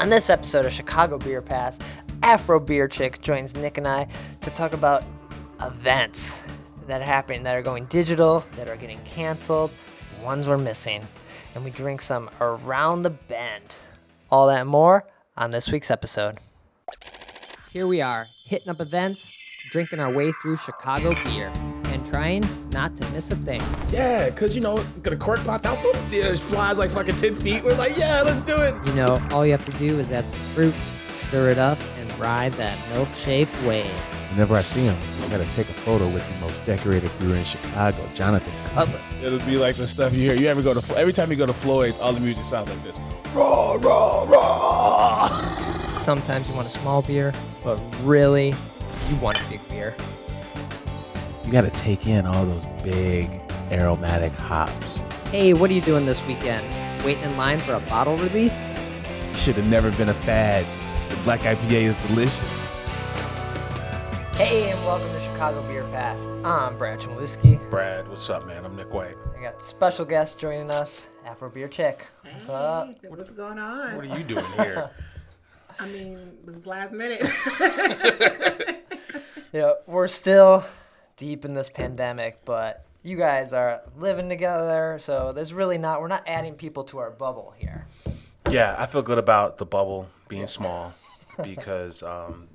On this episode of Chicago Beer Pass, Afro Beer Chick joins Nik and I to talk about events that are happening, that are going digital, that are getting canceled, ones we're missing, and we drink some around the bend. All that and more on this week's episode. Here we are, hitting up events, drinking our way through Chicago beer, and trying not to miss a thing. Yeah, because, got a cork popped out, boom, it flies like fucking 10 feet. We're like, yeah, let's do it. All you have to do is add some fruit, stir it up, and ride that milkshake wave. Whenever I see him, I gotta take a photo with the most decorated brewer in Chicago, Jonathan Cutler. It'll be like the stuff you hear. You ever go to, every time you go to Floyd's, all the music sounds like this. Raw, raw, raw. Sometimes you want a small beer, but really, you want a big beer. You gotta take in all those big aromatic hops. Hey, what are you doing this weekend? Waiting in line for a bottle release? You should have never been a fad. The Black IPA is delicious. Hey, and welcome to Chicago Beer Pass. I'm Brad Chmielewski. Brad, what's up, man? I'm Nik White. I got special guest joining us, Afro Beer Chick. What's up? What's going on? What are you doing here? I mean, it was last minute. We're still deep in this pandemic, but you guys are living together, so we're not adding people to our bubble here. Yeah, I feel good about the bubble being small because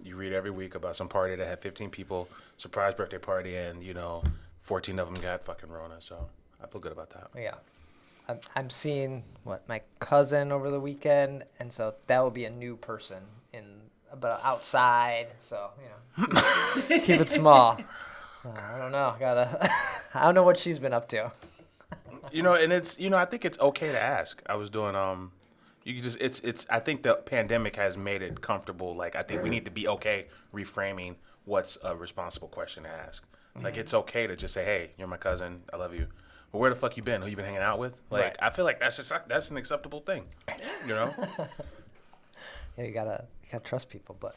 you read every week about some party that had 15 people, surprise birthday party, and, 14 of them got fucking Rona, so I feel good about that. Yeah. I'm seeing my cousin over the weekend, and so that will be a new person but outside. So keep it small. So, I don't know. I don't know what she's been up to. And it's I think it's okay to ask. I was doing you can just it's I think the pandemic has made it comfortable. Like I think we need to be okay reframing what's a responsible question to ask. Like it's okay to just say, hey, you're my cousin, I love you. But where the fuck you been? Who you been hanging out with? Like, right. I feel like that's an acceptable thing, Yeah, you gotta trust people. But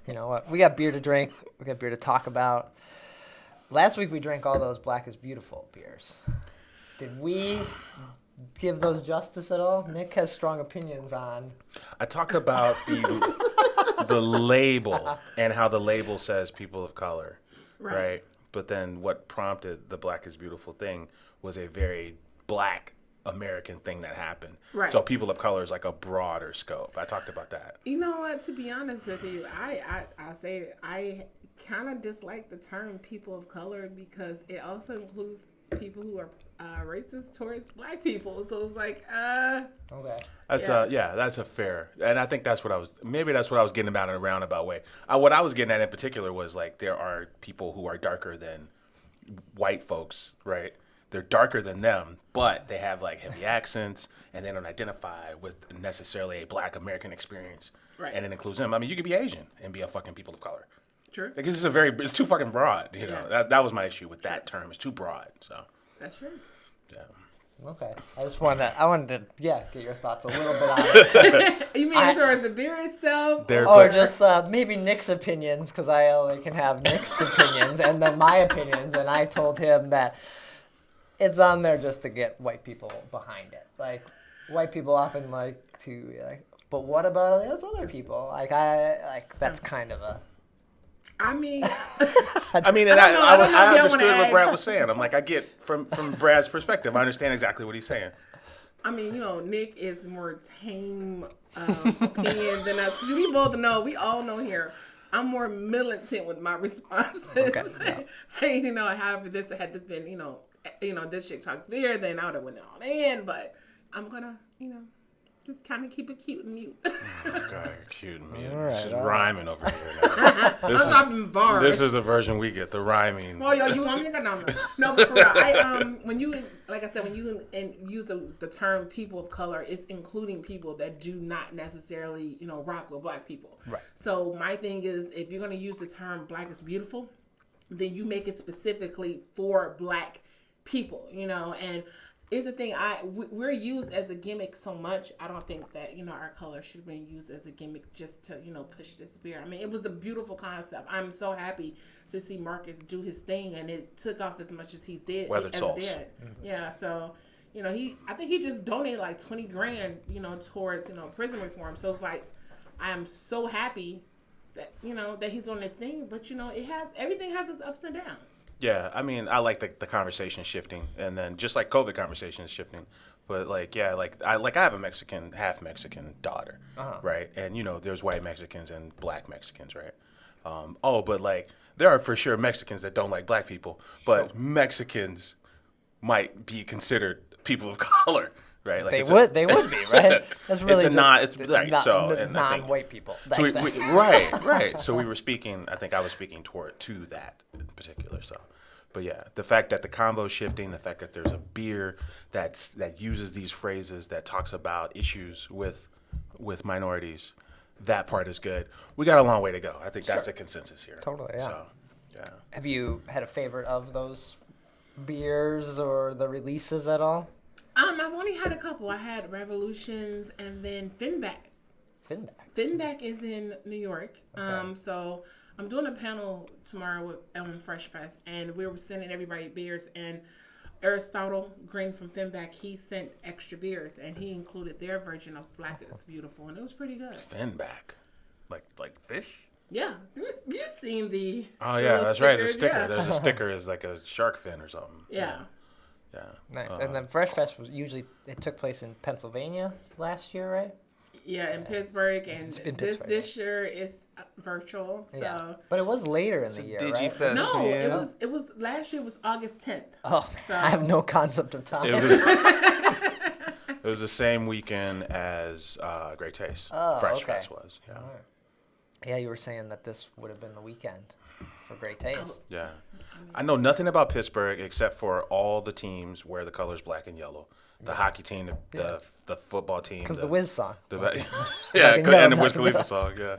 you know what? We got beer to drink. We got beer to talk about. Last week we drank all those Black is Beautiful beers. Did we give those justice at all? Nik has strong opinions on. I talked about the label and how the label says people of color, right? But then what prompted the Black is Beautiful thing was a very Black American thing that happened. Right. So people of color is like a broader scope. I talked about that. You know what? To be honest with you, I'll say I kind of dislike the term people of color because it also includes people who are racist towards Black people. So it's like, okay. That's a fair, and I think that's what I was getting about in a roundabout way. What I was getting at in particular was like there are people who are darker than white folks, right? They're darker than them, but they have like heavy accents, and they don't identify with necessarily a Black American experience, right? And it includes them. I mean, you could be Asian and be a fucking people of color. True. Like it's too fucking broad. That was my issue with that term. It's too broad. So that's true. Yeah. Okay. I wanted to get your thoughts a little bit on it. You mean as far as the beer itself? Or just maybe Nik's opinions, because I only can have Nik's opinions and then my opinions, and I told him that it's on there just to get white people behind it. Like, white people often like to, but what about those other people? That's kind of a... I mean, I understood what Brad was saying. I'm like, I get from Brad's perspective. I understand exactly what he's saying. I mean, Nik is the more tame opinion than us. Because we all know here, I'm more militant with my responses. Okay, yeah. Hey, however this been, this chick talks beer, then I would have went all in. But I'm gonna, just kind of keep it cute and mute. Oh my God, you're cute and mute. Right, She's rhyming over here now. I'm dropping bars. This is the version we get, the rhyming. Well, you want me to go down? No, but for real, when you use the term people of color, it's including people that do not necessarily, rock with Black people. Right. So my thing is, if you're going to use the term Black is Beautiful, then you make it specifically for Black people, and it's the thing, we're used as a gimmick so much. I don't think that, our color should be used as a gimmick just to, push this beer. I mean, it was a beautiful concept. I'm so happy to see Marcus do his thing, and it took off as much as he did. Weathered souls. Mm-hmm. Yeah, so, I think he just donated like $20,000, towards, prison reform. So it's like, I am so happy that that he's on this thing. But everything has its ups and downs. Yeah, I mean, I like the conversation shifting, and then just like COVID conversation is shifting. But I have a half Mexican daughter, right? And there's white Mexicans and black Mexicans, right? But like there are for sure Mexicans that don't like black people, but Mexicans might be considered people of color, right? Like they would be, right? That's really non-white people. So right. So I think I was speaking to that in particular. So, but yeah, the fact that the convo shifting, the fact that there's a beer that uses these phrases that talks about issues with minorities, that part is good. We got a long way to go. I think that's the consensus here. Totally, yeah. So, yeah. Have you had a favorite of those beers or the releases at all? I've only had a couple. I had Revolutions and then Finback. Finback is in New York. Okay. So I'm doing a panel tomorrow with Fresh Fest, and we were sending everybody beers. And Aristotle Green from Finback, he sent extra beers, and he included their version of Black is Beautiful, and it was pretty good. Finback, like fish. Yeah, you've seen the. Oh yeah, that's right. The sticker. Yeah. There's a sticker is like a shark fin or something. Yeah. Yeah. Nice. And then Fresh Fest it took place in Pennsylvania last year, right? Yeah, in Pittsburgh, and Pittsburgh, this year is virtual. So. Yeah. But it was later in the year, right? DigiFest. No, Yeah. it was last year was August 10th. Oh, So- I have no concept of time. It was the same weekend as Great Taste. Oh, Fresh okay. Fest was. Yeah. Yeah, you were saying that this would have been the weekend for Great Taste. Yeah. I know nothing about Pittsburgh except for all the teams wear the colors black and yellow. The hockey team, the football team. Because the Wiz song. Yeah, and yellow and the Wiz talking Khalifa about. song, yeah.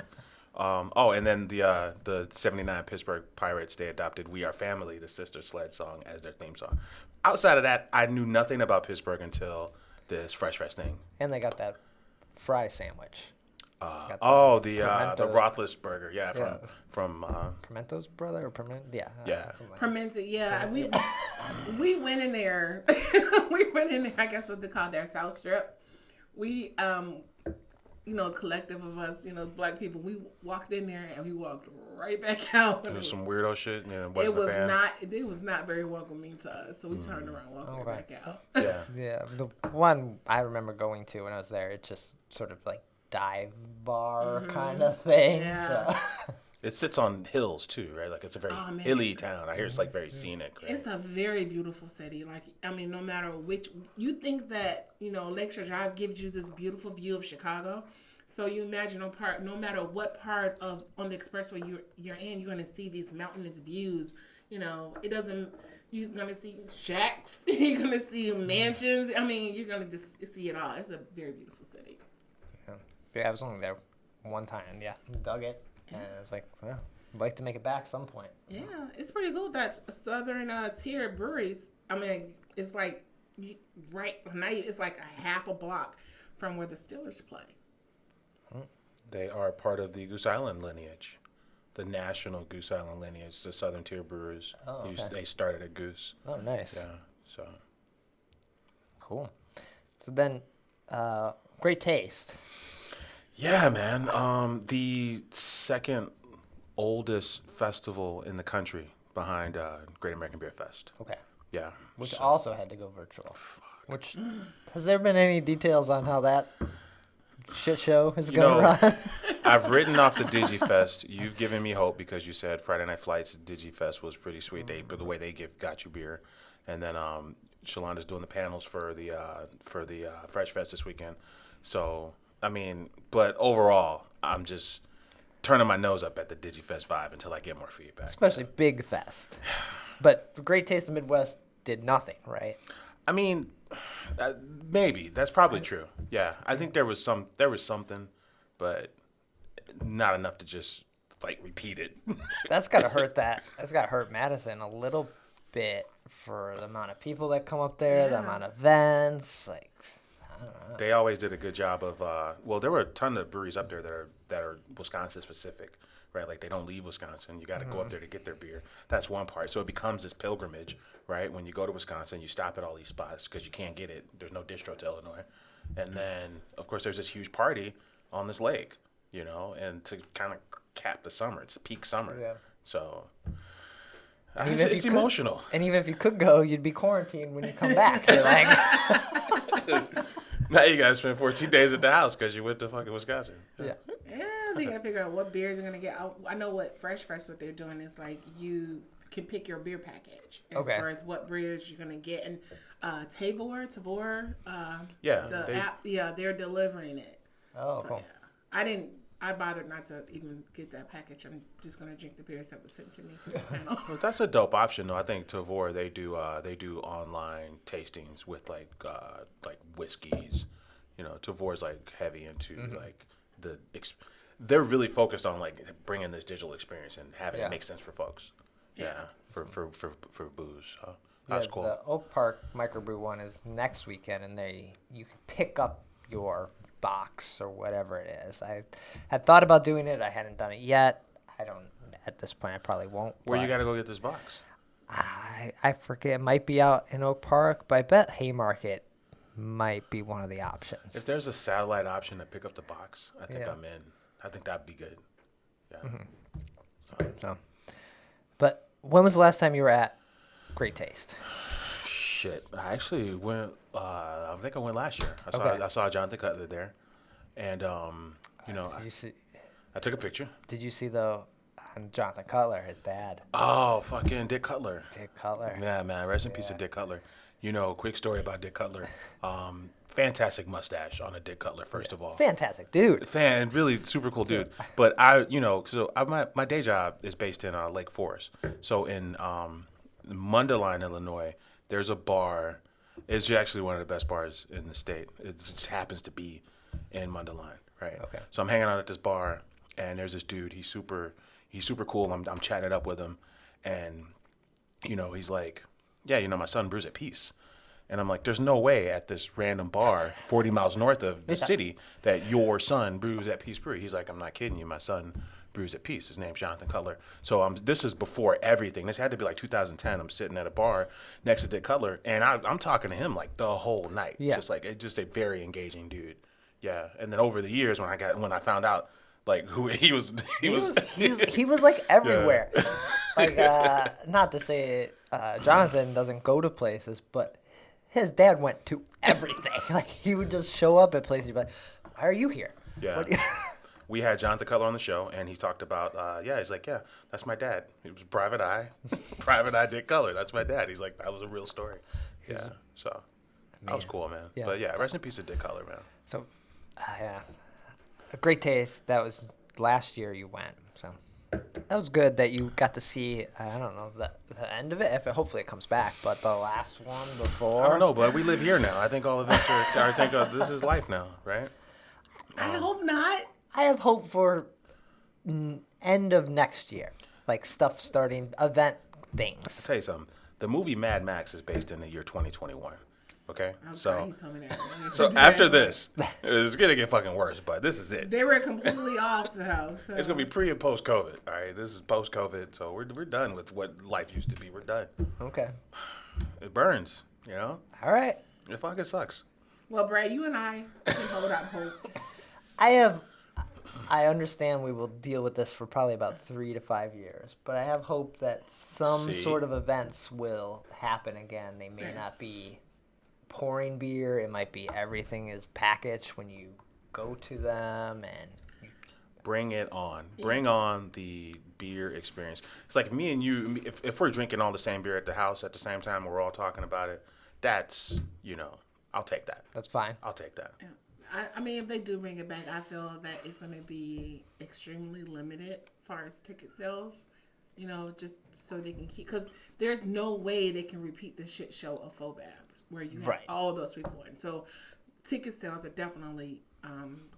And then the 79 Pittsburgh Pirates, they adopted We Are Family, the Sister Sled song, as their theme song. Outside of that, I knew nothing about Pittsburgh until this Fresh Fest thing. And they got that fry sandwich. The Pimentos. Roethlisberger, from Pimento's brother or Piment? Yeah. Yeah. something like that. Permented, yeah. We went in there. We went in there. I guess what they call their South Strip. We collective of us, black people. We walked in there and we walked right back out. There was some weirdo shit. Yeah, It was not very welcoming to us. So we turned around, walked right back out. Yeah. Yeah. The one I remember going to when I was there, it just sort of like dive bar kind of thing. Yeah. So. It sits on hills too, right? Like it's a very hilly town. I hear it's like very scenic. Right? It's a very beautiful city. No matter which, you think that Lakeshore Drive gives you this beautiful view of Chicago. So you imagine no matter what part on the expressway you're in, you're gonna see these mountainous views. It doesn't. You're gonna see shacks. You're gonna see mansions. I mean, you're gonna just see it all. It's a very beautiful city. Yeah, I was only there one time. Yeah, dug it, and I was like, well, I'd like to make it back some point. So. Yeah, it's pretty cool. That's Southern tier breweries. I mean, it's like it's like a half a block from where the Steelers play. They are part of the Goose Island lineage, the national Goose Island lineage. The Southern Tier Brewers. Oh, okay. They started at Goose. Oh, nice. Yeah. So. Cool. So then, Great Taste. Yeah, man. The second oldest festival in the country behind Great American Beer Fest. Okay. Yeah. Which also had to go virtual. Which has there been any details on how that shit show is going to run? I've written off the DigiFest. You've given me hope because you said Friday Night Flights DigiFest was pretty sweet. The way they got you beer, and then Shalonda's doing the panels for the Fresh Fest this weekend. So I mean, but overall, I'm just turning my nose up at the DigiFest vibe until I get more feedback. Especially Big Fest. But Great Taste of Midwest did nothing, right? I mean, maybe that's probably true. Yeah, I think there was something, but not enough to just like repeat it. That's gotta hurt That's gotta hurt Madison a little bit for the amount of people that come up there, the amount of events. Like, I don't know. They always did a good job of. There were a ton of breweries up there that are Wisconsin specific, right? Like they don't leave Wisconsin. You got to go up there to get their beer. That's one part. So it becomes this pilgrimage, right? When you go to Wisconsin, you stop at all these spots because you can't get it. There's no distro to Illinois, and then of course there's this huge party on this lake, you know, and to kind of cap the summer. It's peak summer. Yeah. So And it's, even if it's you could- emotional. And even if you could go, you'd be quarantined when you come back. You're like, Now you got to spend 14 days at the house because you went to fucking Wisconsin. yeah. Yeah, they gotta figure out what beers you're gonna get. I know what Fresh Fest, what they're doing is like you can pick your beer package as Okay. far as what beers you're gonna get. And Tavor, Yeah, the app, they're delivering it. Oh, So, cool. yeah. I bothered not to even get that package. I'm just gonna drink the beers that was sent to me for this panel. Well, that's a dope option, though. I think Tavor they do online tastings with like whiskeys. You know, Tavor's like heavy into like they're really focused on like bringing this digital experience and having it make sense for folks. Yeah, for booze. So that's Yeah, cool. The Oak Park Microbrew one is next weekend, and you can pick up your box or whatever it is. I had thought about doing it. I hadn't done it yet. I don't. At this point, I probably won't. Where you but got to go get this box? I forget. It might be out in Oak Park, but I bet Haymarket might be one of the options. If there's a satellite option to pick up the box, I think Yeah. I'm in. I think that'd be good. Yeah. So, but when was the last time you were at Great Taste? Shit, I actually went. I think I went last year. Okay. I saw Jonathan Cutler there, and you know, I took a picture. Did you see Jonathan Cutler, his dad, Oh, fucking Dick Cutler. Dick Cutler? Yeah, man. Rest in peace to Dick Cutler. You know, quick story about Dick Cutler. Fantastic mustache on a Dick Cutler, first of all. Fantastic dude. Really super cool dude. But my day job is based in Lake Forest. So in Mundelein, Illinois, there's a bar. It's actually one of the best bars in the state. It just happens to be in Mundelein, right? Okay. So I'm hanging out at this bar, and there's this dude. He's super cool. I'm chatting it up with him, and you know, he's like, yeah, you know, my son brews at Peace. And I'm like, there's no way at this random bar 40 miles north of the city that your son brews at Peace Brewery. He's like, I'm not kidding you. My son brews at Peace. His name's Jonathan Cutler. So this is before everything. This had to be like 2010. I'm sitting at a bar next to Dick Cutler, and I'm talking to him like the whole night. Yeah. Just a very engaging dude. Yeah. And then over the years when I found out like who he was He was like everywhere. Like, not to say Jonathan doesn't go to places, but his dad went to everything. Like, he would just show up at places. He'd be like, why are you here? Yeah. We had Jonathan Cutler on the show, and he talked about, he's like, yeah, that's my dad. He was Private Eye Dick Cutler. That's my dad. He's like, that was a real story. Yeah. So that was cool, man. Yeah. But yeah, rest in peace to Dick Cutler, man. So, yeah. A Great Taste. That was last year you went. So, that was good that you got to see, I don't know, the end of it. Hopefully it comes back. But the last one before. I don't know, but we live here now. I think all events are, this is life now, right? I hope not. I have hope for end of next year. Like, stuff starting, event things. I'll tell you something. The movie Mad Max is based in the year 2021. Okay? I'm So glad you told me that. so after this, it's going to get fucking worse, but this is it. They were completely off though. So. It's gonna be pre and post COVID. All right, this is post COVID, so we're done with what life used to be. We're done. Okay. It burns, you know. All right. It fucking sucks. Well, Brad, you and I can hold out hope. I understand we will deal with this for probably about 3 to 5 years, but I have hope that some See? sort of events will happen again. They may not be pouring beer. It might be everything is packaged when you go to them, and Bring it on. Bring on the beer experience. It's like me and you. If we're drinking all the same beer at the house at the same time, we're all talking about it. That's, you know, I'll take that. that's fine. I'll take that. I mean, if they do bring it back, I feel that it's going to be extremely limited as far as ticket sales. You know, just so they can keep, because there's no way they can repeat the shit show of Phobab where you have Right. all those people in. So ticket sales are definitely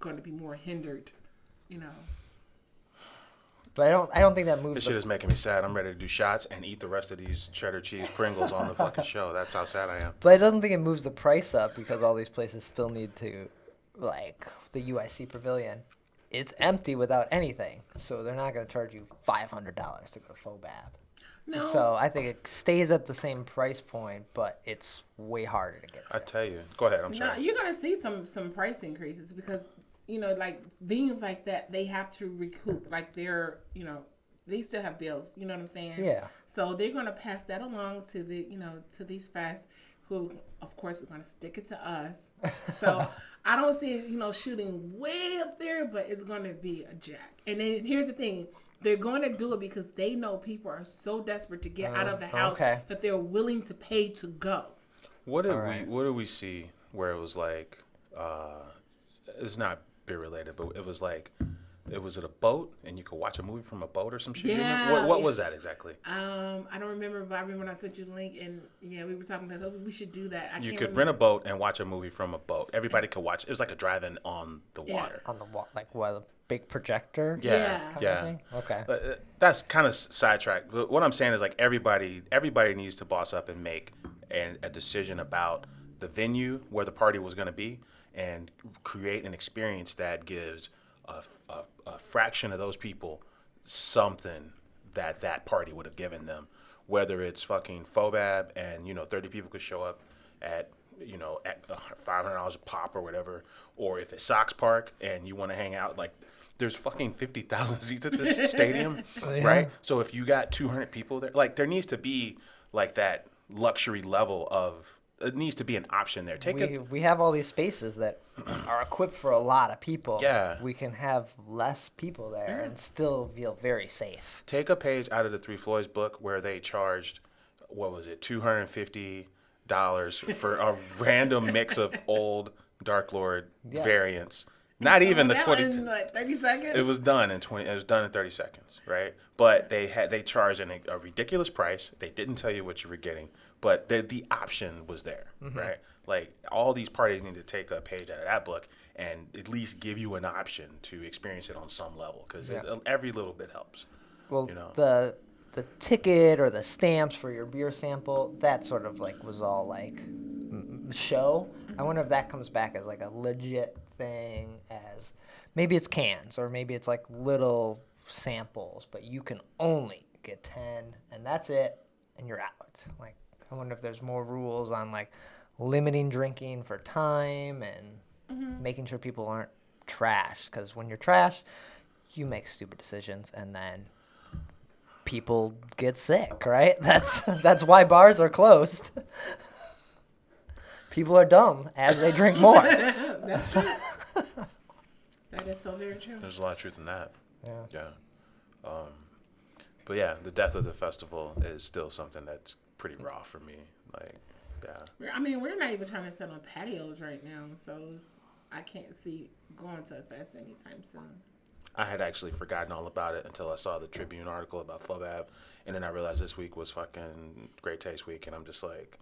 going to be more hindered. You know. But I don't think that moves. This shit is making me sad. I'm ready to do shots and eat the rest of these cheddar cheese Pringles on the fucking show. That's how sad I am. But I don't think it moves the price up because all these places still need to, like the UIC Pavilion. It's empty without anything, so they're not going to charge you $500 to go to Phobab. No. So I think it stays at the same price point, but it's way harder to get to. I tell you. Go ahead. I'm No, sorry. you're going to see some price increases because, like venues like that, they have to recoup. Like they're, they still have bills. You know what I'm saying? Yeah. So they're going to pass that along to the, to these fests, who, of course, are going to stick it to us. So I don't see it, shooting way up there, but it's going to be a jack. And then here's the thing. They're going to do it because they know people are so desperate to get out of the house that they're willing to pay to go. What did we see where it was like, it's not beer related, but it was like, it was at a boat and you could watch a movie from a boat or some shit? Yeah. What was that exactly? I don't remember, but I remember when I sent you the link, and we were talking about, we should do that. You could rent a boat and watch a movie from a boat. Everybody could watch. It was like a drive-in on the water. On the like what, a big projector? Yeah. Okay. That's kind of sidetracked. But what I'm saying is like everybody needs to boss up and make a decision about the venue where the party was going to be and create an experience that gives a fraction of those people something that party would have given them, whether it's fucking Fobab and 30 people could show up at $500 a pop or whatever, or if it's Sox Park and you want to hang out, like there's fucking 50,000 seats at this stadium, right? So if you got 200 people there, like there needs to be like that luxury level of. It needs to be an option there. We have all these spaces that are equipped for a lot of people. Yeah. We can have less people there and still feel very safe. Take a page out of the Three Floyds book where they charged, what was it, $250 for a random mix of old Dark Lord variants. Not even the 20. In like 30 seconds. It was done in 20. It was done in 30 seconds, right? But they charged a ridiculous price. They didn't tell you what you were getting, but the option was there, right? Like all these parties need to take a page out of that book and at least give you an option to experience it on some level, because every little bit helps. Well, the ticket or the stamps for your beer sample, that sort of like was all like show. I wonder if that comes back as like a legit thing, as maybe it's cans or maybe it's like little samples, but you can only get 10 and that's it and you're out. Like I wonder if there's more rules on like limiting drinking for time and making sure people aren't trash, because when you're trash you make stupid decisions and then people get sick, right? That's why bars are closed. People are dumb as they drink more. That's true. That is so very true. There's a lot of truth in that. Yeah. But yeah, the death of the festival is still something that's pretty raw for me. Like, yeah. I mean, we're not even trying to set on patios right now, so I can't see going to a fest anytime soon. I had actually forgotten all about it until I saw the Tribune article about Fobab, and then I realized this week was fucking Great Taste Week, and I'm just like,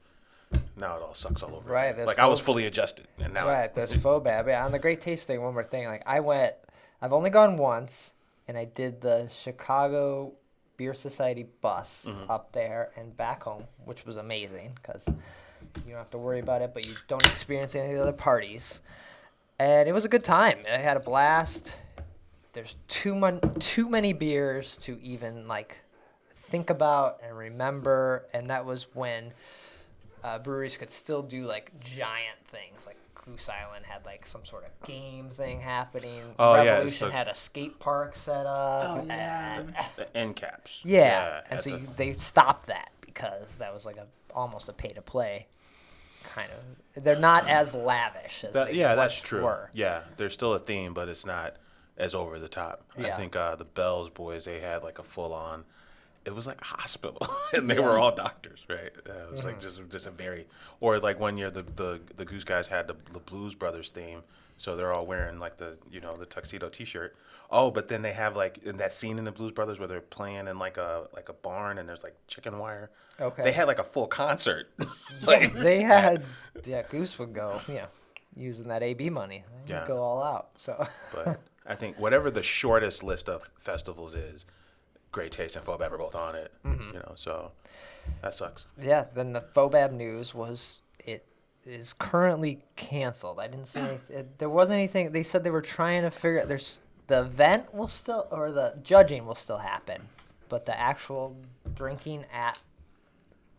now it all sucks all over. Right. Again. Like I was fully adjusted, and now there's Fobab. Yeah, on the Great Taste thing, one more thing. Like I've only gone once, and I did the Chicago Beer Society bus up there and back home, which was amazing because you don't have to worry about it, but you don't experience any of the other parties. And it was a good time. I had a blast. There's too many beers to even like think about and remember, and that was when breweries could still do like giant things. Like Goose Island had like some sort of game thing happening. Revolution had a skate park set up. Oh yeah, the end caps. Yeah, and so they stopped that because that was like almost a pay to play kind of. They're not as lavish as they that's true. were. Yeah, there's still a theme, but it's not as over the top. Yeah. I think the Bells boys, they had like a full on. It was like a hospital, and they were all doctors, right? It was like just a very, or like one year the Goose guys had the Blues Brothers theme, so they're all wearing like the tuxedo T-shirt. Oh, but then they have like in that scene in the Blues Brothers where they're playing in like a barn and there's like chicken wire. Okay. They had like a full concert. They had Goose would go using that AB money. They'd go all out. So. But I think whatever the shortest list of festivals is, Great Taste and Fobab are both on it, so that sucks. Yeah, then the Fobab news was it is currently canceled. I didn't see anything. There wasn't anything. They said they were trying to figure out. The event will still, or the judging will still happen, but the actual drinking at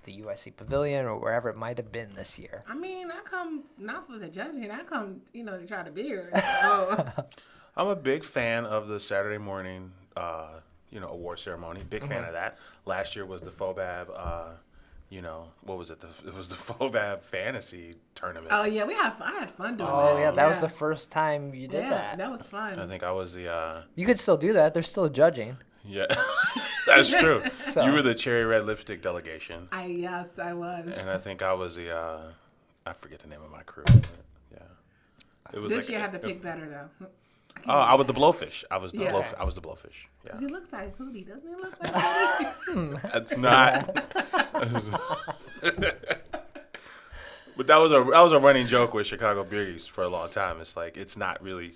the UIC Pavilion or wherever it might have been this year? I mean, I come not for the judging. I come, to try the beer. So. I'm a big fan of the Saturday morning, award ceremony. Big fan of that. Last year was the FOBAB, what was it? It was the FOBAB Fantasy Tournament. Oh yeah, I had fun doing that. Oh yeah, that was the first time you did yeah, that. that was fun. I think I was the. You could still do that. They're still judging. Yeah, that's true. So- You were the cherry red lipstick delegation. Yes, I was. And I think I was the. I forget the name of my crew. Yeah. It was This like year I have to pick better though. Oh, I was the blowfish. I was the Yeah. I was the blowfish. Yeah. He looks like Hootie, doesn't he look like Hootie? That's not. But that was a running joke with Chicago Beers for a long time. It's like it's not really,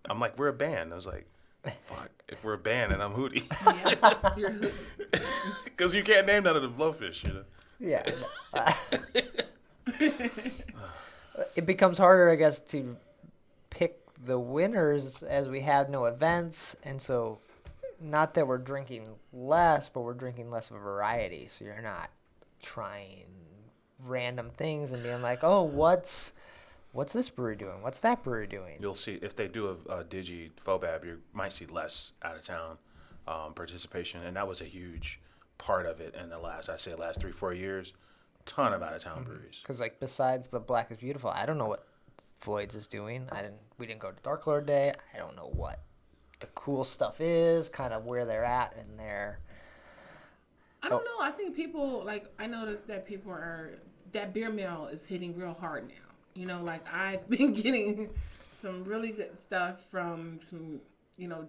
I'm like, we're a band. I was like, fuck, if we're a band and I'm Hootie, Yeah, you're Hootie. because you can't name none of the blowfish. Yeah. It becomes harder, I guess, to pick the winners as we have no events, and so not that we're drinking less, but we're drinking less of a variety. So you're not trying random things and being like, oh, what's this brewery doing? What's that brewery doing? You'll see if they do a digi FOBAB, you might see less out of town participation, and that was a huge part of it in the last 3-4 years. Ton of out of town breweries. Because like besides the Black is Beautiful, I don't know what Floyd's is doing. We didn't go to Dark Lord Day. I don't know what the cool stuff is, kind of where they're at in their. I don't know. I think people I noticed that that beer mill is hitting real hard now. I've been getting some really good stuff from some,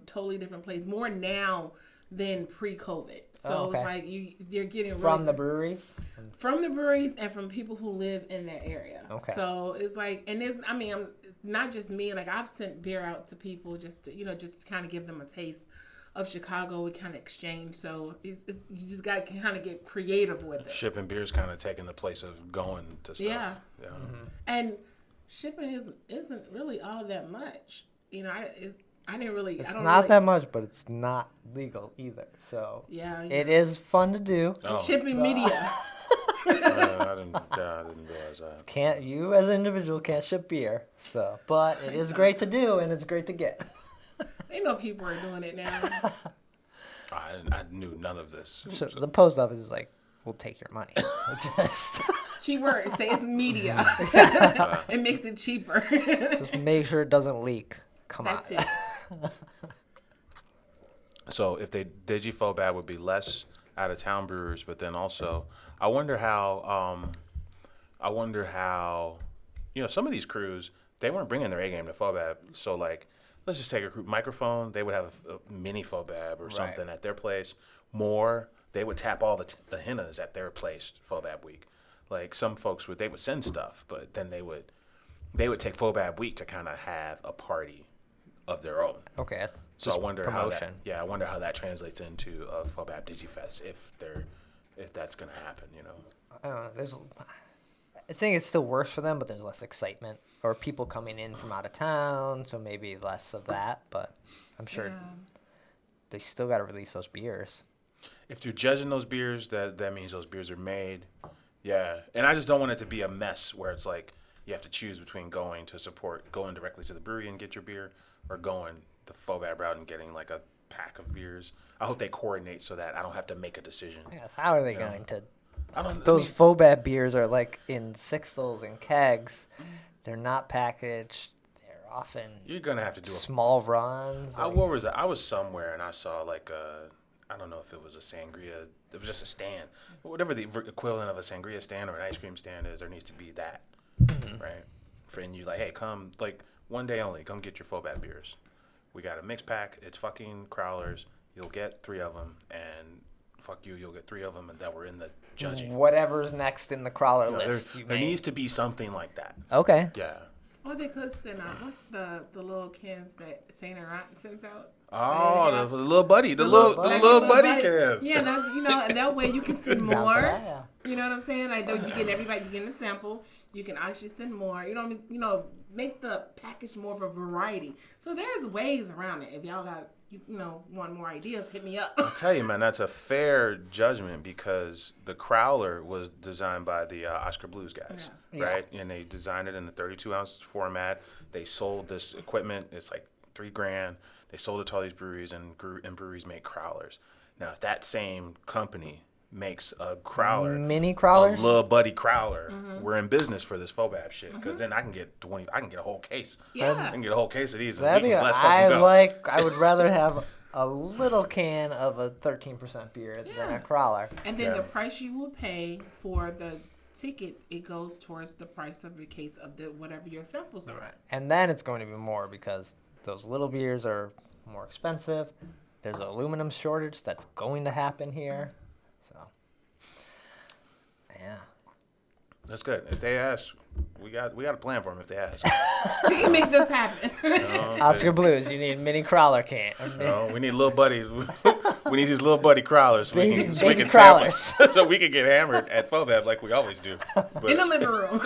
totally different places. More now than pre-COVID. So it's like you're getting from the breweries? From the breweries and from people who live in that area. Okay. So it's like, and I'm not just me. Like I've sent beer out to people just to, just kind of give them a taste of Chicago. We kind of exchange. So it's you just got to kind of get creative with it. Shipping beer's kind of taking the place of going to stuff. Yeah. Yeah. Mm-hmm. And shipping isn't really all that much. I didn't really. It's I don't not really, that much, but it's not legal either. So Yeah. it is fun to do. Oh. Shipping media. I didn't realize that. You as an individual can't ship beer. So, but it is great to do and it's great to get. They know people are doing it now. I knew none of this. So the post office is like, we'll take your money. Just Keyword, say it's media. It makes it cheaper. make sure it doesn't leak. Come That's on. it. So if they DigiFOBAB would be less out of town brewers, but then also I wonder how some of these crews, they weren't bringing their A game to FOBAB. So like let's just take a group microphone, they would have a mini FOBAB or something at their place. They would tap all the hennas at their place FOBAB week. Like some folks they would send stuff, but then they would take FOBAB week to kind of have a party of their own. Okay. That's So just I wonder promotion. I wonder how that translates into a FOBAB DigiFest if that's gonna happen. I don't know. I think it still works for them, but there's less excitement or people coming in from out of town, so maybe less of that. But I'm sure they still got to release those beers. If you're judging those beers, that means those beers are made. Yeah, and I just don't want it to be a mess where it's like you have to choose between going directly to the brewery and get your beer, or going the FOBAB route and getting like a pack of beers. I hope they coordinate so that I don't have to make a decision. Yes. How are they going to? Those FOBAB beers are like in sixtels and kegs. They're not packaged. They're often you're gonna have to do small runs. what was it? I was somewhere and I saw like I don't know if it was a sangria. It was just a stand. Whatever the equivalent of a sangria stand or an ice cream stand is, there needs to be that, right? And you like, hey, come like one day only. Come get your FOBAB beers. We got a mix pack. It's fucking crowlers. You'll get 3 of them, and fuck you, you'll get 3 of them, and that were in the judging. Whatever's next in the crawler list. There needs to be something like that. Okay. Yeah. Or they could send out, what's the little cans that Saint Laurent sends out? Oh, the little buddy, the little buddy cans. Yeah, and that way you can send Down for more. that, yeah. You know what I'm saying? Like, you get everybody getting a sample. You can actually send more. Make the package package more of a variety. So there's ways around it. If y'all got, want more ideas, hit me up. I'll tell you, man, that's a fair judgment because the Crowler was designed by the Oscar Blues guys, right? And they designed it in the 32-ounce format. They sold this equipment. It's like $3,000. They sold it to all these breweries, and breweries make Crowlers. Now, if that same company makes a Crowler, mini Crowlers, a little buddy Crowler, we're in business for this Fobab shit because then I can get a whole case. Yeah. I can get a whole case of these. And that'd we be. can, let's fucking go. I would rather have a little can of a 13% beer than a Crowler. And then the price you will pay for the ticket, it goes towards the price of the case of whatever your samples are at. And then it's going to be more because those little beers are more expensive. There's an aluminum shortage that's going to happen here. So, yeah. That's good. If they ask, we got a plan for them if they ask. We can make this happen. Oscar Blues, you need mini Crowler can. We need little buddy. We need these little buddy Crowlers so we can Baby sample, Crowlers. so we can get hammered at Fobab like we always do. But, In the living room.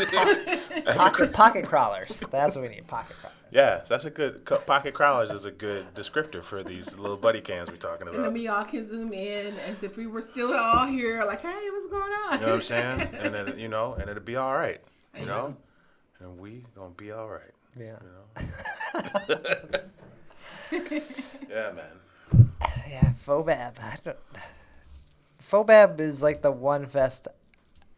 Pocket Crowlers. That's what we need, pocket Crowlers. yeah, that's a good pocket Crowlers is a good descriptor for these little buddy cans we're talking And then about. we all can zoom in as if we were still all here, like, hey, what's going on? You know what I'm saying? And then and it'll be all right. You know, and we gonna be all right. Yeah. You know? Yeah, man. Yeah, Fobab. Fobab is like the one fest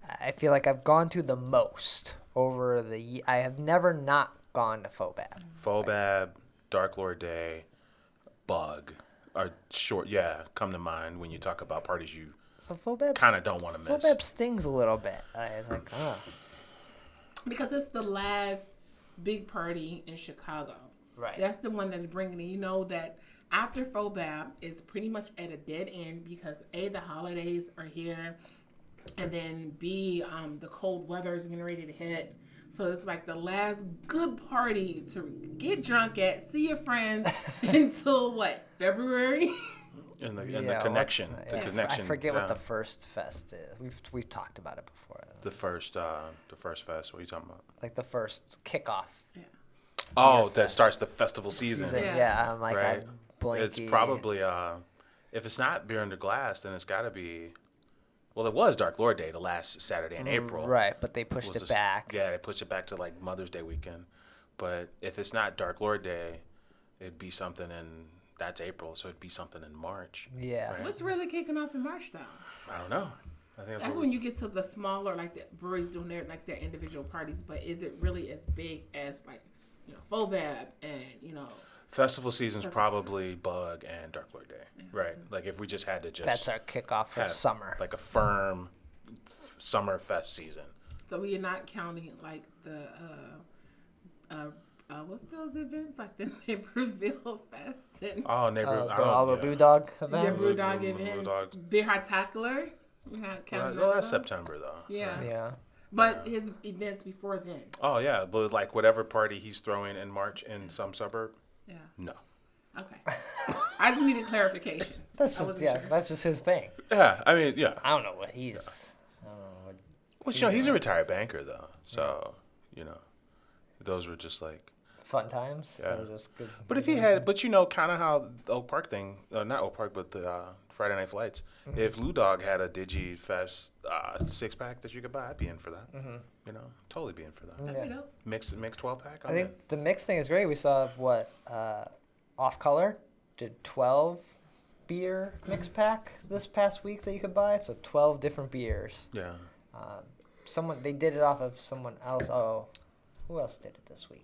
I feel like I've gone to the most over the. I have never not gone to Fobab. Fobab, Dark Lord Day, Bug are short. Yeah, come to mind when you talk about parties you So Fobab kind of don't want to miss. Fobab stings a little bit. I was like, oh. Because it's the last big party in Chicago. Right. That's the one that's bringing it. You know that after Fobab is pretty much at a dead end because A, the holidays are here, and then B, the cold weather is getting ready to hit. So it's like the last good party to get drunk at, see your friends until what, February? And the connection. The connection. I forget what the first fest is. We've talked about it before. The first fest. What are you talking about? Like the first kickoff. Yeah. Oh, that starts the festival season. Yeah. I'm like, Right. I'm blanky. It's probably if it's not Beer Under Glass, then it's got to be. Well, it was Dark Lord Day the last Saturday in April. Right, but they pushed it back. Yeah, they pushed it back to like Mother's Day weekend. But if it's not Dark Lord Day, it'd be something that's April, so it'd be something in March. Yeah. Right. What's really kicking off in March, though? I don't know. I think That's when you get to the smaller, like the breweries doing their individual parties. But is it really as big as Fobab and festival season's probably Bug and Dark Lord Day, right? Like if we just had to just That's our kickoff for have, summer. like a firm summer fest season. So we are not counting like the what's those events like the Naperville Fest and Oh, neighborhood. all the Blue Dog the events. Brew Dog Blue events, Dogs. Beer Hot-tacular. We're not counting Well, that's those. September though. Yeah. Yeah. But his events before then. Oh yeah, but like whatever party he's throwing in March in some suburb. Yeah. No. Okay. I just needed clarification. That's I just wasn't sure. that's just his thing. Yeah, I mean, yeah. I don't know what he's. I don't know what Well, he's a retired banker though, so those were just like. fun times. Yeah. They were just good. But if he had, kind of how the Oak Park thing, not Oak Park, but the Friday Night Flights. Mm-hmm. If Lou Dog had a Digi Fest 6-pack that you could buy, I'd be in for that. Mm-hmm. Totally be in for that. That'd be dope. Mix 12-pack. I think the mix thing is great. We saw Off Color did 12 beer mix pack this past week that you could buy. So 12 different beers. Yeah. They did it off of someone else. Oh, who else did it this week?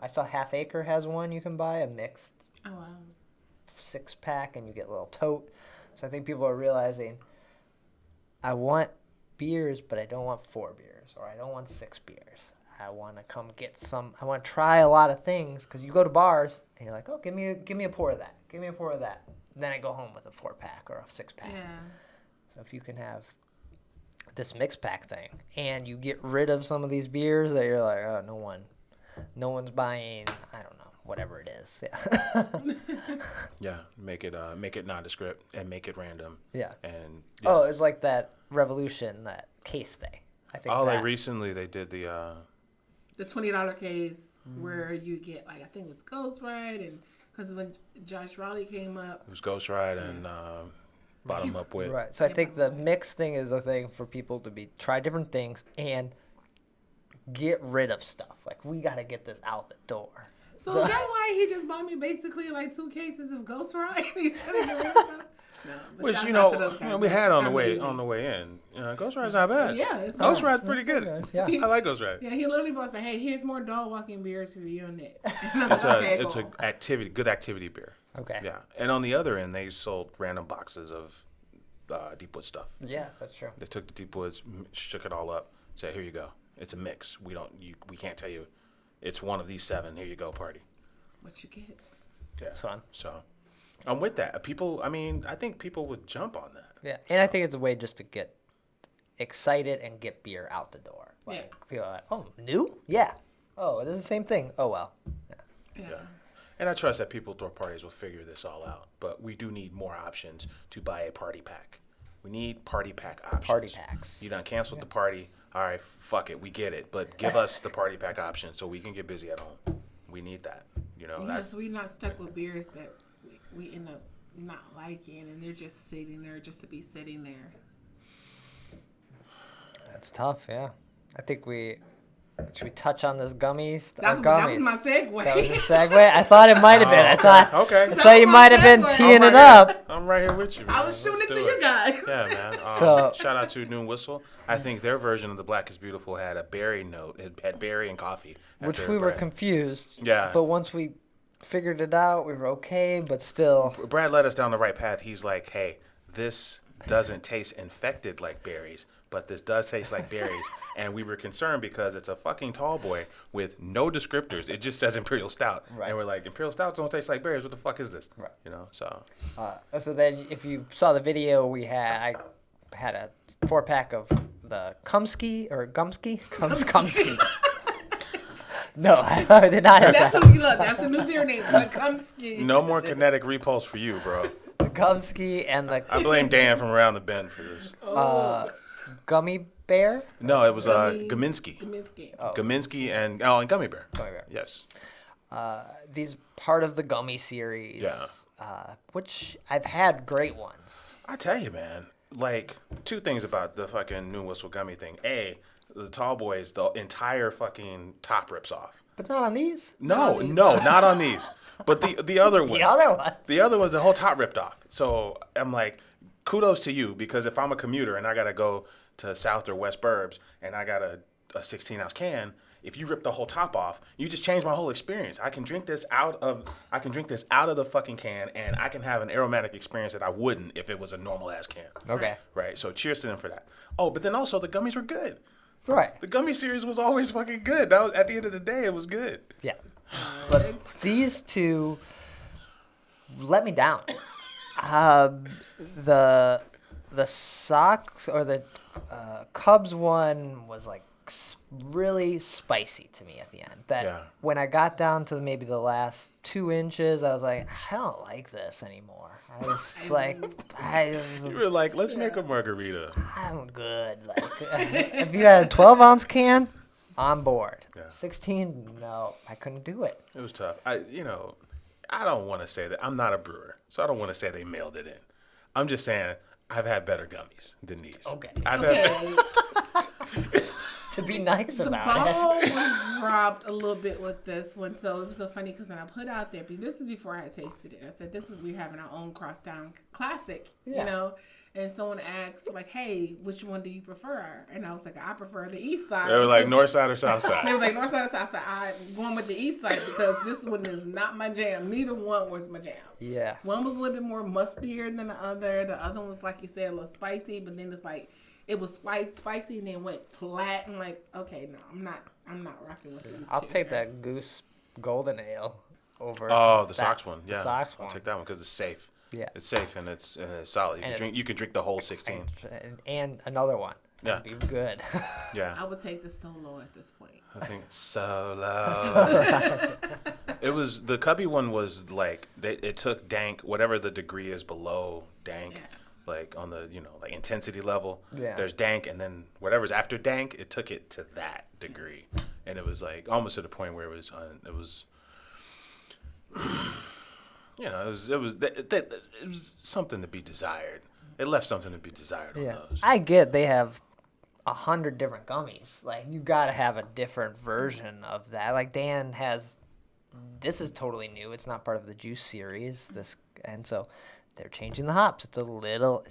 I saw Half Acre has one you can buy, a mixed Oh wow. 6-pack, and you get a little tote. So I think people are realizing, I want beers, but I don't want 4 beers, or I don't want 6 beers. I want to come get some. I want to try a lot of things, because you go to bars and you're like, oh, give me a pour of that, give me a pour of that. And then I go home with a 4-pack or a 6-pack. Yeah. So if you can have this mix pack thing, and you get rid of some of these beers that you're like, oh, no one's buying, I don't know, whatever it is. Yeah. Yeah. Make it nondescript and make it random. Yeah. And Oh, it's like that Revolution, that case thing. I think like recently they did the The $20 case. where you get like I think it was Ghost Ride, and because when Josh Raleigh came up, It was Ghost Ride and Bottom Up Wit. Right. So I think the mix thing is a thing for people to try different things and get rid of stuff. Like, we got to get this out the door. So is that why he just bought me basically like 2 cases of Ghost Ride? He's trying to get rid of stuff? No, but Which shouts you out to know those guys. we had on the They're way in. Ghost Ride's not bad. Yeah, it's Ghost not. Ride's pretty good. Okay, yeah. I like Ghost Ride. Yeah, he literally bought like, hey, here's more dog walking beers for you and Nick. It's a good activity beer. Okay. Yeah, and on the other end, they sold random boxes of Deepwood stuff. Yeah, that's true. They took the Deepwoods, shook it all up, said, "Here you go. It's a mix. We can't tell you. It's one of these 7. Here you go, party." What you get? Yeah, It's fun. So, I'm with that. I think people would jump on that. Yeah, and I think it's a way just to get excited and get beer out the door. Like, Yeah. people are like, oh, new? Yeah. Oh, it is the same thing. Oh, well. Yeah. And I trust that people throw parties will figure this all out. But we do need more options to buy a party pack. We need party pack options. Party packs. You done canceled the party. All right, fuck it. We get it. But give us the party pack option so we can get busy at home. We need that. Yes, we're not stuck with beers that we end up not liking, and they're just sitting there just to be sitting there. That's tough, yeah. I think should we touch on this gummies? That was my segue. That was your segue? I thought it might have been. I thought you was might my have been segue. teeing it I'm right up. I'm right here with you, man. I was shooting Let's it to do you guys. Yeah, man. So- Shout out to Noon Whistle. I think their version of the Black is Beautiful had a berry note. It had berry and coffee. Which after we were Brad. confused. Yeah. But once we figured it out, we were okay, but still. Brad led us down the right path. He's like, hey, this doesn't taste infected like berries, but this does taste like berries. And we were concerned because it's a fucking tall boy with no descriptors. It just says Imperial Stout. Right. And we're like, Imperial Stouts don't taste like berries. What the fuck is this? Right. So. So then, if you saw the video, I had a 4-pack of the Kumsky or Gumsky? Kumsky. No, I did not have that. That's a new beer name. The Kumsky. No more kinetic repulse for you, bro. The Gumsky and the I blame Dan from around the bend for this. Gummy Bear. No, it was Gaminsky. Gaminsky. Gaminsky and Gummy Bear. Gummy Bear. Yes. These part of the gummy series. Yeah. Which I've had great ones. I tell you, man. Like, 2 things about the fucking Noon Whistle gummy thing. A, the tall boys, the entire fucking top rips off. But not on these. No, not on these. But the other ones. The other ones. The other ones, the whole top ripped off. So I'm like, kudos to you, because if I'm a commuter and I gotta go to South or West Burbs and I got a 16-ounce can, if you rip the whole top off, you just change my whole experience. I can drink this out of the fucking can, and I can have an aromatic experience that I wouldn't if it was a normal ass can. Okay. Right. So cheers to them for that. Oh, but then also the gummies were good. Right. The gummy series was always fucking good. That was, at the end of the day, it was good. Yeah. But these 2 let me down. The Sox or the Cubs one was like really spicy to me at the end. When I got down to maybe the last 2 inches, I was like, I don't like this anymore. I was like, You were like, let's make a margarita. I'm good. Like, if you had a 12-ounce can, on board. Yeah. 16, no, I couldn't do it. It was tough. I don't want to say that. I'm not a brewer, so I don't want to say they mailed it in. I'm just saying I've had better gummies than these. Okay. To be nice The about ball it. was dropped a little bit with this one, so it was so funny because when I put out there, this is before I had tasted it. I said, we're having our own Crosstown Classic, Yeah. And someone asked, like, hey, which one do you prefer? And I was like, I prefer the east side. They were like north side or south They side. were like north side or south side. I'm going with the east side because this one is not my jam. Neither one was my jam. Yeah. One was a little bit more mustier than the other. The other one was, like you said, a little spicy, but then it's like, it was spicy and then went flat. And like, okay, no, I'm not rocking with these I'll two. take that Goose Golden Ale over. Oh, the that- Sox one. the Yeah, Sox I'll one. take that one because it's safe. Yeah. It's safe and it's solid. You can drink the whole 16. And another one. Yeah. That'd be good. Yeah. I would take the solo at this point. I think solo. It was the Cubby one was like it took dank, whatever the degree is below dank, Yeah. like on the like intensity level. Yeah. There's dank, and then whatever's after dank, it took it to that degree, and it was like almost to the point where it was you know, it was something to be desired. It left something to be desired on those. I get they have 100 different gummies. Like, you gotta have a different version of that. Like, Dan has, this is totally new. It's not part of the juice series. And so they're changing the hops. It's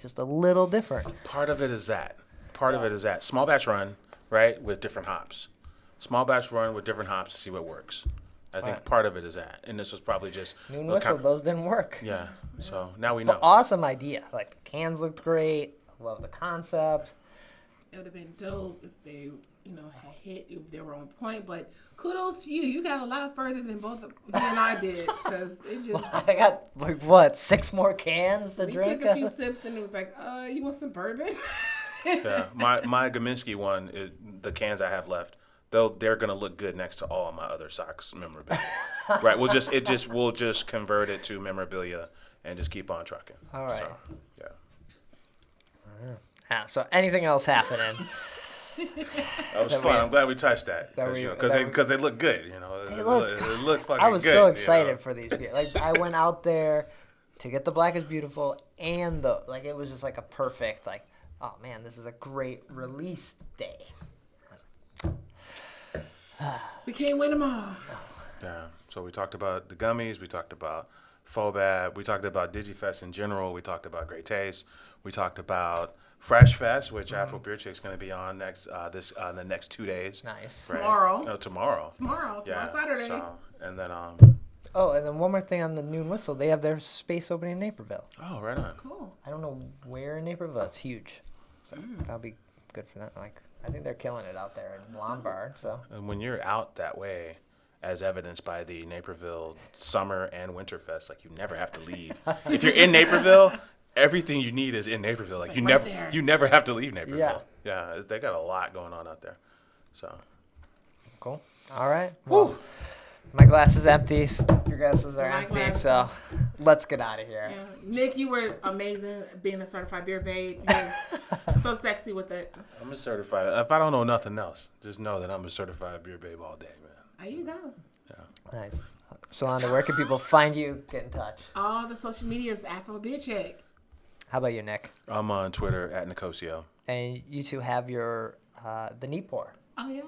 just a little different. Part of it is that. Small batch run, right, with different hops. Small batch run with different hops to see what works. I think part of it is that. And this was probably just Noon Whistle, those didn't work. Yeah. So now we know. Awesome idea. Like, the cans looked great. Love the concept. It would have been dope if they, had hit, if they were on point. But kudos to you. You got a lot further than both of me and I did. Because it just... I got, like, what, 6 more cans to drink? We took a few sips and it was like, you want some bourbon? Yeah. My Chmielewski one, the cans I have left, they're going to look good next to all my other socks memorabilia. Right. We'll just convert it to memorabilia and just keep on trucking. All right. So, yeah. So anything else happening? That was fun. I'm glad we touched that because they look good. They look fucking good. I was so excited for these beers. Like, I went out there to get the Black is Beautiful and it was just like a perfect, like, oh man, this is a great release day. We can't win them all. Yeah. So we talked about the gummies. We talked about Fobab. We talked about DigiFest in general. We talked about Great Taste. We talked about Fresh Fest, which Afro Beer Chick is going to be on the next 2 days. Nice. Right? Tomorrow. No, tomorrow. Tomorrow, Saturday. So, and then Oh, and then one more thing on the Noon Whistle. They have their space opening in Naperville. Oh, right on. Cool. I don't know where in Naperville. It's huge. So that'll be good for them. Like, I think they're killing it out there in Lombard. So. And when you're out that way, as evidenced by the Naperville Summer and Winter Fest, like, you never have to leave. If you're in Naperville, everything you need is in Naperville. Like, you never have to leave Naperville. Yeah, they got a lot going on out there. So cool. All right. Well, my glass is empty. Your glasses are My empty. glass. So let's get out of here. Yeah. Nick, you were amazing being a certified beer babe. You're so sexy with it. I'm a certified. If I don't know nothing else, just know that I'm a certified beer babe all day, man. There you go. Yeah. Nice. Shalonda, where can people find you? Get in touch. All the social media is Afro Beer Chick. How about you, Nick? I'm on Twitter @Nicosio. And you two have your the neat pour Oh yeah.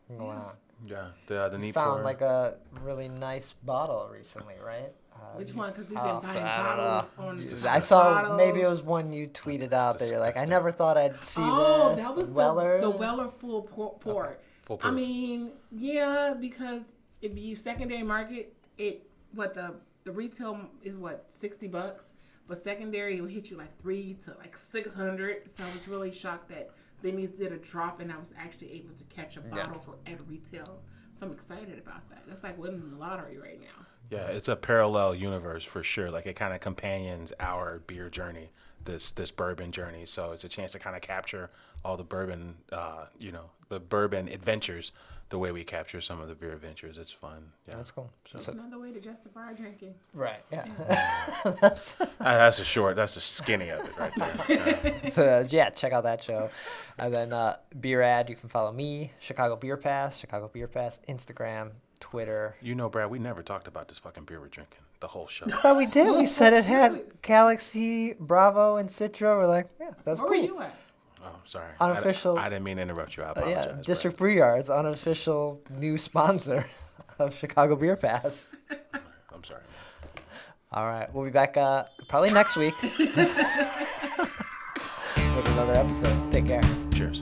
going on. Yeah, the neat Found pour. like a really nice bottle recently, right? Which one? Because we've been buying bottles on. I saw bottles. maybe it was one you tweeted out that you're like, I never thought I'd see this. That was Weller. the Weller full pour. Okay. Full I proof. mean, yeah, because if you secondary market, the retail is $60, but secondary will hit you like $300 to like $600. So I was really shocked that Benny's did a drop and I was actually able to catch a bottle at retail. So I'm excited about that. That's like winning the lottery right now. Yeah, it's a parallel universe for sure. Like, it kind of companions our beer journey, this bourbon journey. So it's a chance to kind of capture all the bourbon, the bourbon adventures, the way we capture some of the beer adventures. It's fun. Yeah, That's cool. It's another way to justify our drinking. Right. Yeah. That's the skinny of it right there. Yeah. So check out that show, and then Beer Ad. You can follow me, Chicago Beer Pass, Instagram, Twitter. Brad, we never talked about this fucking beer we're drinking the whole show. I thought we did. We said it had Galaxy, Bravo, and Citra. We're like, yeah, that's Where cool. were you at? Oh, sorry. Unofficial. I didn't mean to interrupt you. I apologize. District Brew Yards, unofficial new sponsor of Chicago Beer Pass. I'm sorry. All right, we'll be back probably next week with another episode. Take care. Cheers.